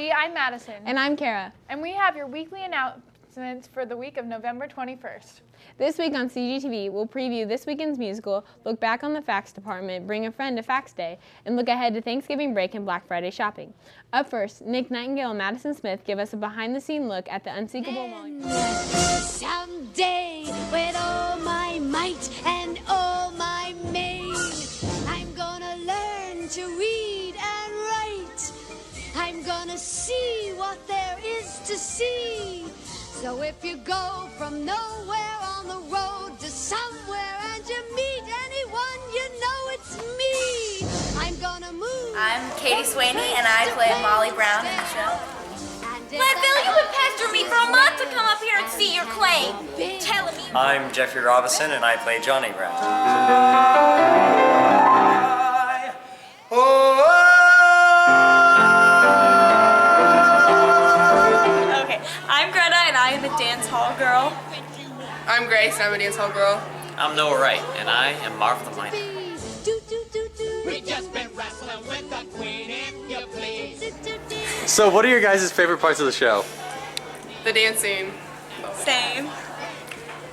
CG, I'm Madison. And I'm Kara. And we have your weekly announcements for the week of November 21st. This week on CGTV, we'll preview this weekend's musical, look back on the facts department, bring a friend to Facts Day, and look ahead to Thanksgiving break and Black Friday shopping. Up first, Nick Nightingale and Madison Smith give us a behind-the-scene look at the unsinkable moment. Someday, with all my might and all my main, I'm gonna learn to read and write. I'm gonna see what there is to see. So if you go from nowhere on the road to somewhere and you meet anyone, you know it's me. I'm gonna move. I'm Katie Swaney and I play Molly Brown in the show. Gladville, you've been pestering me for a month to come up here and see your claim. Telling me. I'm Jeffrey Robinson and I play Johnny Brown. Okay, I'm Greta and I am a dance hall girl. I'm Grace and I'm a dance hall girl. I'm Noah Wright and I am Martha Minor. We just been wrestling with the queen, if you please. So what are your guys' favorite parts of the show? The dancing. Same.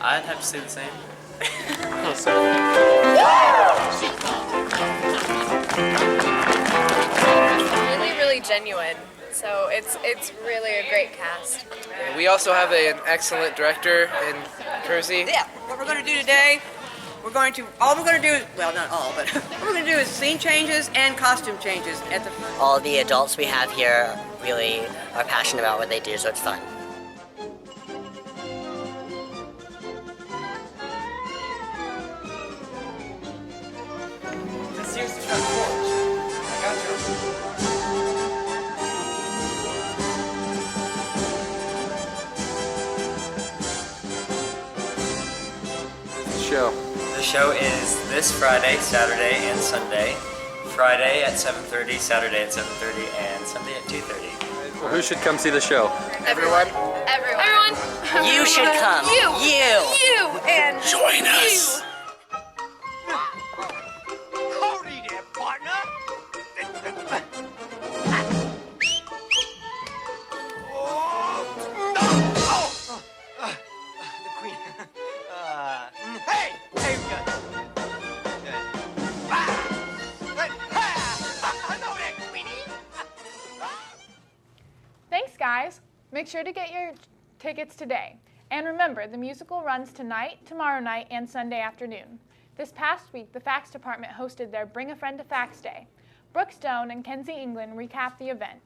I'd have to say the same. Really genuine. So it's really a great cast. We also have an excellent director in Kersey. Yeah, what we're going to do today, all we're going to do is, well, not all, but what we're going to do is scene changes and costume changes at the front. All the adults we have here really are passionate about what they do, so it's fun. This seems to come forward. I got you. Show. The show is this Friday, Saturday, and Sunday. Friday at 7:30, Saturday at 7:30, and Sunday at 2:30. Well, who should come see the show? Everyone. Everyone. You should come. You. And join us. Howdy there, partner. The queen. Hey, we got hello there, Queenie. Thanks, guys. Make sure to get your tickets today. And remember, the musical runs tonight, tomorrow night, and Sunday afternoon. This past week, the Facts Department hosted their Bring a Friend to Facts Day. Brooke Stone and Kenzie England recapped the event.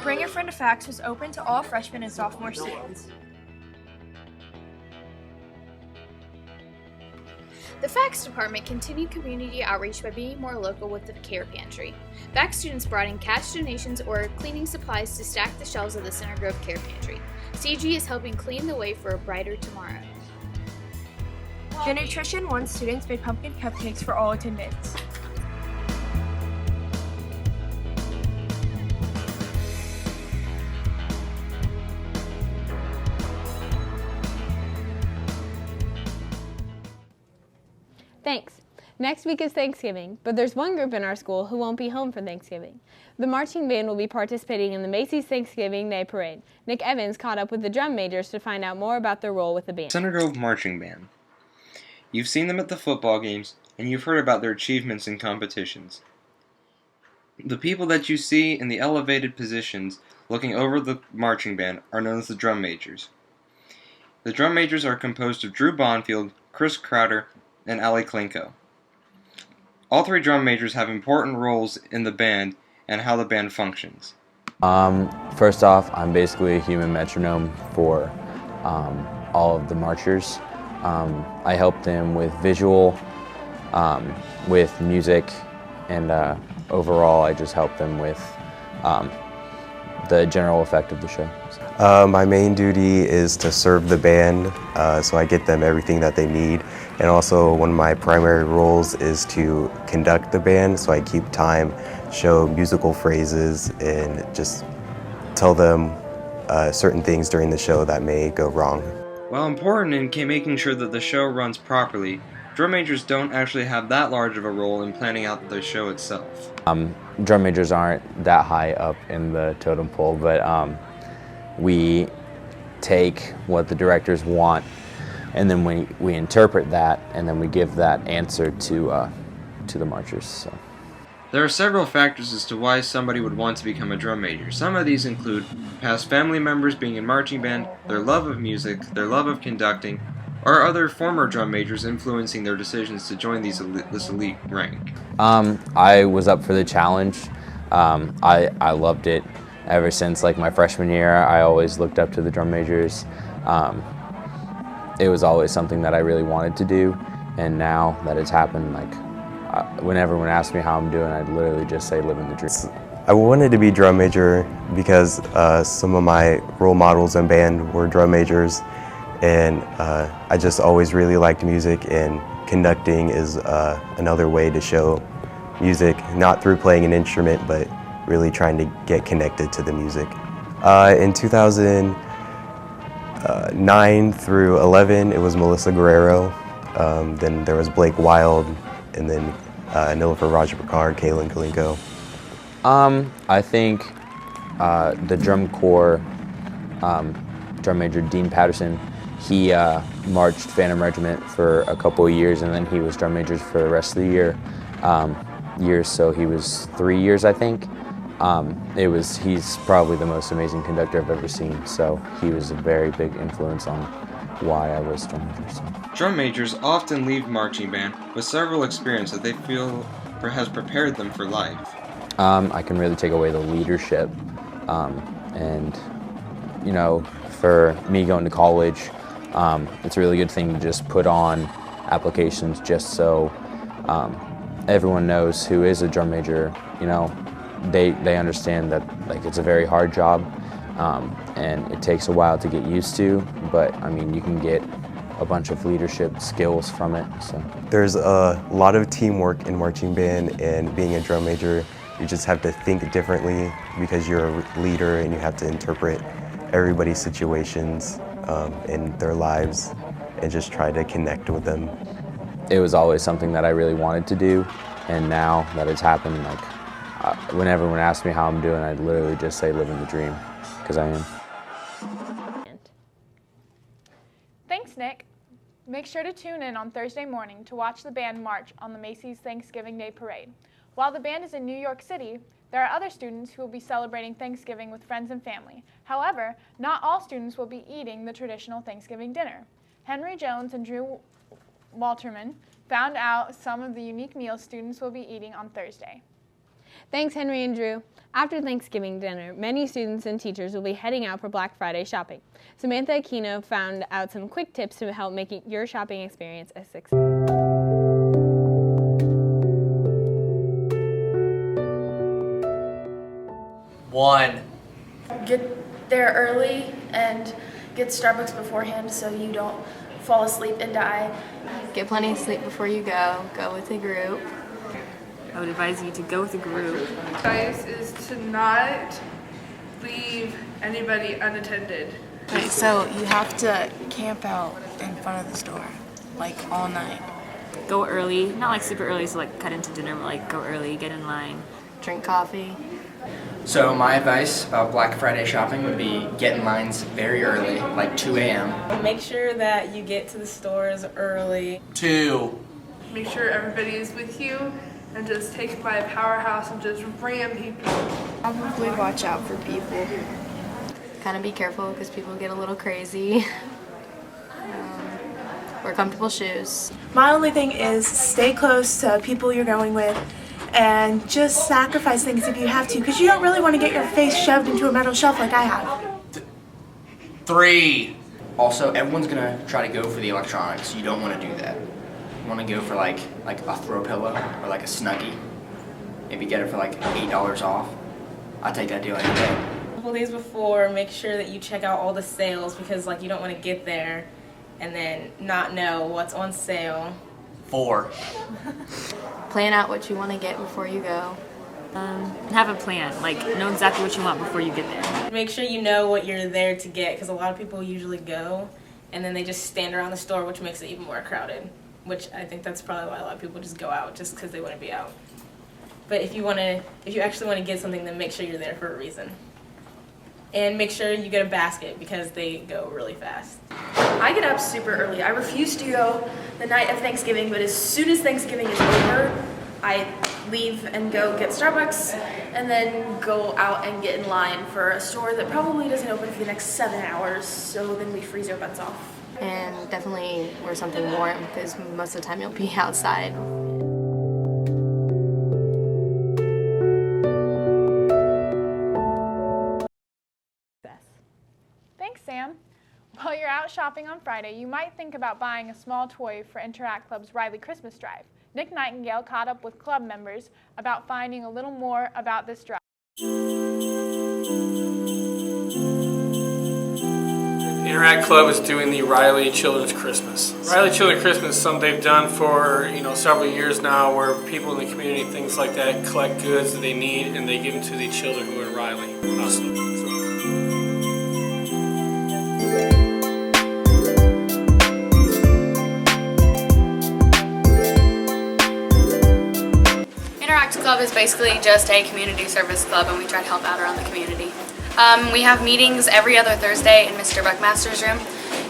Bring Your Friend to Facts was open to all freshmen and sophomore students. The Facts Department continued community outreach by being more local with the Care Pantry. Facts students brought in cash donations or cleaning supplies to stack the shelves of the Center Grove Care Pantry. CG is helping clean the way for a brighter tomorrow. The Nutrition 1 students made pumpkin cupcakes for all attendants. Thanks. Next week is Thanksgiving, but there's one group in our school who won't be home for Thanksgiving. The marching band will be participating in the Macy's Thanksgiving Day Parade. Nick Evans caught up with the drum majors to find out more about their role with the band. Center Grove Marching Band. You've seen them at the football games, and you've heard about their achievements in competitions. The people that you see in the elevated positions looking over the marching band are known as the drum majors. The drum majors are composed of Drew Bonfield, Chris Crowder, and Ali Klinko. All three drum majors have important roles in the band and how the band functions. First off, I'm basically a human metronome for all of the marchers. I help them with visual, with music, and overall I just help them with the general effect of the show. My main duty is to serve the band, so I get them everything that they need. And also one of my primary roles is to conduct the band, so I keep time, show musical phrases, and just tell them certain things during the show that may go wrong. While important in making sure that the show runs properly, drum majors don't actually have that large of a role in planning out the show itself. Drum majors aren't that high up in the totem pole, but we take what the directors want, and then we interpret that, and then we give that answer to the marchers. So. There are several factors as to why somebody would want to become a drum major. Some of these include past family members being in marching band, their love of music, their love of conducting, or other former drum majors influencing their decisions to join this elite rank. I was up for the challenge. I loved it ever since like my freshman year. I always looked up to the drum majors. It was always something that I really wanted to do, and now that it's happened, like when everyone asks me how I'm doing, I'd literally just say living the dream. I wanted to be drum major because some of my role models in band were drum majors, and I just always really liked music, and conducting is another way to show music, not through playing an instrument, but really trying to get connected to the music. In 2009 through 11, it was Melissa Guerrero, then there was Blake Wild, and then Nilofer Rajapakar, Kaylin Kalinko. I think the drum corps drum major Dean Patterson, he marched Phantom Regiment for a couple of years, and then he was drum major for the rest of the years. So he was 3 years, I think. He's probably the most amazing conductor I've ever seen. So he was a very big influence on why I was drum major. So. Drum majors often leave marching band with several experiences that they feel has prepared them for life. I can really take away the leadership, and you know, for me going to college, it's a really good thing to just put on applications just so everyone knows who is a drum major. You know, they understand that like it's a very hard job, and it takes a while to get used to, but I mean, you can get a bunch of leadership skills from it. So there's a lot of teamwork in marching band, and being a drum major, you just have to think differently because you're a leader and you have to interpret everybody's situations in their lives and just try to connect with them. It was always something that I really wanted to do, and now that it's happened, like when everyone asks me how I'm doing, I'd literally just say living the dream, because I am. Thanks, Nick. Make sure to tune in on Thursday morning to watch the band march on the Macy's Thanksgiving Day Parade. While the band is in New York City, there are other students who will be celebrating Thanksgiving with friends and family. However, not all students will be eating the traditional Thanksgiving dinner. Henry Jones and Drew Walterman found out some of the unique meals students will be eating on Thursday. Thanks, Henry and Drew. After Thanksgiving dinner, many students and teachers will be heading out for Black Friday shopping. Samantha Aquino found out some quick tips to help make your shopping experience a success. Get there early and get Starbucks beforehand so you don't fall asleep and die. Get plenty of sleep before you go. Go with a group. I would advise you to go with a group. Advice is to not leave anybody unattended. Okay, so you have to camp out in front of the store, like all night. Go early, not like super early, so like cut into dinner, but like go early, get in line. Drink coffee. So my advice about Black Friday shopping would be get in lines very early, like 2 a.m. Make sure that you get to the stores early. 2. Make sure everybody is with you and just take it by a powerhouse and just ram people. Probably watch out for people. Kind of be careful because people get a little crazy. Wear comfortable shoes. My only thing is stay close to people you're going with and just sacrifice things if you have to, because you don't really want to get your face shoved into a metal shelf like I have. 3. Also, everyone's gonna try to go for the electronics. You don't want to do that. You want to go for like a throw pillow or like a Snuggie. Maybe get it for like $8 off. I'll take that deal any day. A couple days before, make sure that you check out all the sales because like you don't want to get there and then not know what's on sale. 4. Plan out what you want to get before you go. Have a plan, like know exactly what you want before you get there. Make sure you know what you're there to get because a lot of people usually go and then they just stand around the store, which makes it even more crowded. which I think that's probably why a lot of people just go out just because they want to be out. But if you actually want to get something, then make sure you're there for a reason. And make sure you get a basket because they go really fast. I get up super early. I refuse to go the night of Thanksgiving, but as soon as Thanksgiving is over, I leave and go get Starbucks and then go out and get in line for a store that probably doesn't open for the next 7 hours, so then we freeze our butts off. And definitely wear something warm because most of the time you'll be outside. Thanks, Sam. While you're out shopping on Friday, you might think about buying a small toy for Interact Club's Riley Christmas Drive. Nick Nightingale caught up with club members about finding a little more about this drive. Interact Club is doing the Riley Children's Christmas. Riley Children's Christmas is something they've done for several years now, where people in the community, things like that, collect goods that they need and they give them to the children who are in Riley. Interact Club is basically just a community service club, and we try to help out around the community. We have meetings every other Thursday in Mr. Buckmaster's room.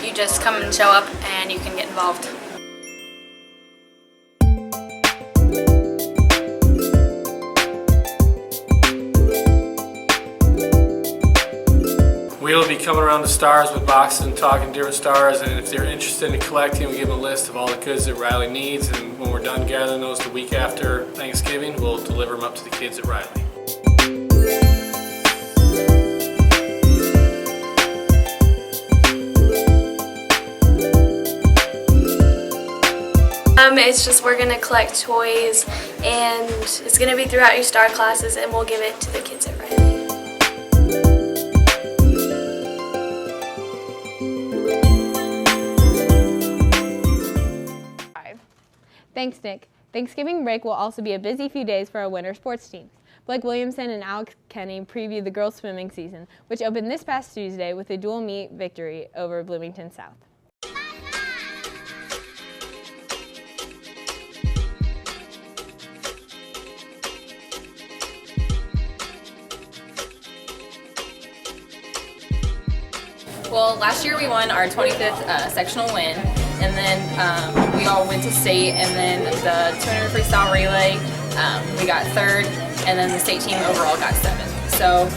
You just come and show up and you can get involved. We'll be coming around the stars with boxes and talking to different stars, and if they're interested in collecting, we give them a list of all the goods that Riley needs, and when we're done gathering those the week after Thanksgiving, we'll deliver them up to the kids at Riley. It's just we're going to collect toys, and it's going to be throughout your STAR classes, and we'll give it to the kids at Riley. Thanks, Nick. Thanksgiving break will also be a busy few days for our winter sports teams. Blake Williamson and Alex Kenny preview the girls' swimming season, which opened this past Tuesday with a dual meet victory over Bloomington South. Well, last year we won our 25th sectional win, and then we all went to state, and then the 200 freestyle relay, we got 3rd, and then the state team overall got 7th. So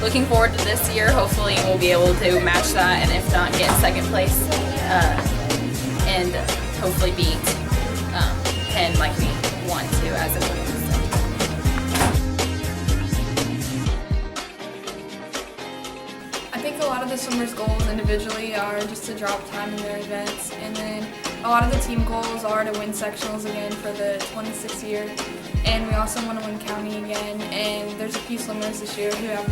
looking forward to this year. Hopefully we'll be able to match that, and if not, get 2nd place, and hopefully beat Penn like we want to as a women's. I think a lot of the swimmers' goals individually are just to drop time in their events, and then a lot of the team goals are to win sectionals again for the 26th year, and we also want to win county again. And there's a few swimmers this year who are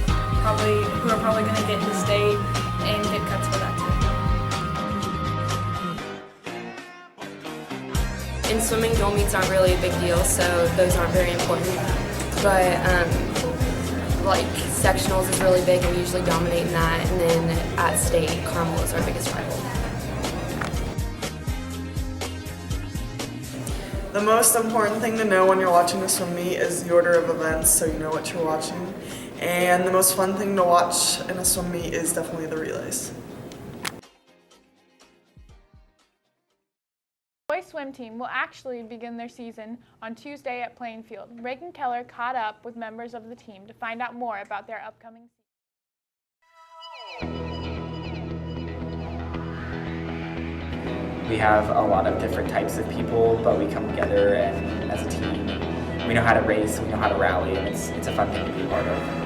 probably going to get into state and get cuts for that too. In swimming, goal meets aren't really a big deal, so those aren't very important. But like sectionals is really big, and we usually dominate in that, and then at state, Carmel is our biggest rival. The most important thing to know when you're watching a swim meet is the order of events, so you know what you're watching. And the most fun thing to watch in a swim meet is definitely the relays. The boys swim team will actually begin their season on Tuesday at Plainfield. Reagan Keller caught up with members of the team to find out more about their upcoming season. We have a lot of different types of people, but we come together and as a team. We know how to race, we know how to rally, and it's a fun thing to be a part of.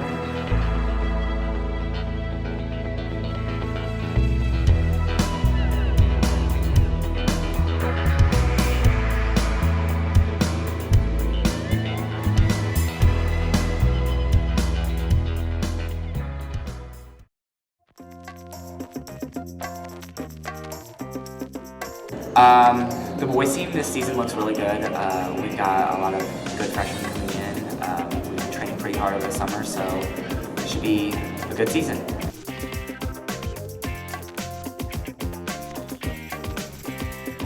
The boys team this season looks really good. We've got a lot of good freshmen coming in. We've been training pretty hard over the summer, so it should be a good season.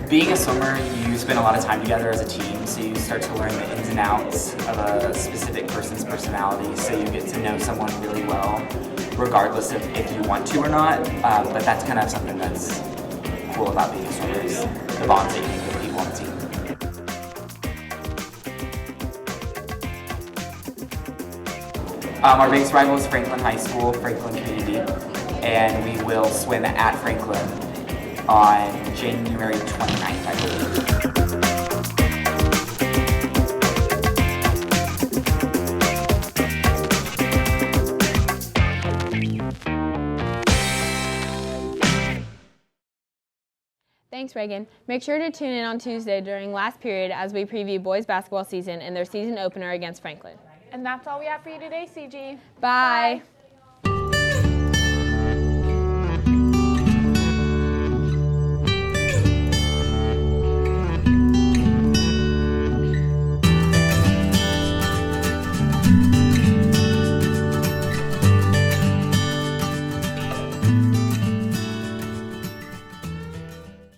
Being a swimmer, you spend a lot of time together as a team, so you start to learn the ins and outs of a specific person's personality, so you get to know someone really well, regardless of if you want to or not, but that's kind of something that's cool about being a swimmer, is the bonds that you make with people on the team. Our biggest rival is Franklin High School, Franklin Community, and we will swim at Franklin on January 29th, I believe. Thanks, Reagan. Make sure to tune in on Tuesday during last period as we preview boys basketball season and their season opener against Franklin. And that's all we have for you today, CG. Bye. Bye.